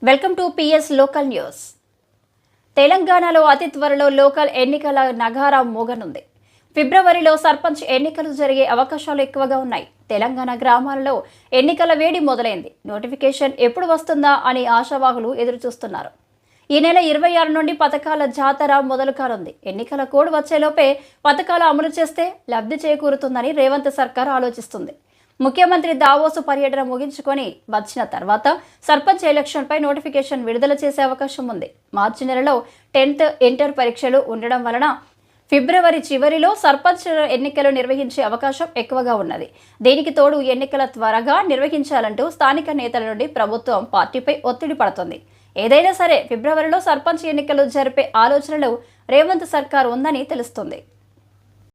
Welcome to PS local news. తెలంగాణలో అతి త్వరలో లోకల్ ఎన్నికల నగారా మోగనుంది. ఫిబ్రవరిలో సర్పంచ్ ఎన్నికలు జరిగే అవకాశాలు ఎక్కువగా ఉన్నాయి. తెలంగాణ గ్రామాలలో ఎన్నికల వేడి మొదలైంది. నోటిఫికేషన్ ఎప్పుడు వస్తుందా అని ఆశావాహులు ఎదురుచూస్తున్నారు. ఈ నెల 26 నుండి పథకాల జాతర మొదలు కానుంది. ఎన్నికల కోడ్ వచ్చేలోపే పథకాలు అమలు చేస్తే లబ్ధి చేకూరుతుందని రేవంత్ సర్కార్ ఆలోచిస్తుంది. ముఖ్యమంత్రి దావోసు పర్యటన ముగించుకొని వచ్చిన తర్వాత సర్పంచ్ ఎలక్షన్పై నోటిఫికేషన్ విడుదల చేసే అవకాశం ఉంది. మార్చి నెలలో 10th ఇంటర్ పరీక్షలు ఉండడం వలన ఫిబ్రవరి చివరిలో సర్పంచ్ ఎన్నికలు నిర్వహించే అవకాశం ఎక్కువగా ఉన్నది. దీనికి తోడు ఎన్నికల త్వరగా నిర్వహించాలంటూ స్థానిక నేతల నుండి ప్రభుత్వం పార్టీపై ఒత్తిడి పడుతుంది. ఏదైనా సరే ఫిబ్రవరిలో సర్పంచ్ ఎన్నికలు జరిపే ఆలోచనలు రేవంత్ సర్కార్ ఉందని తెలుస్తుంది.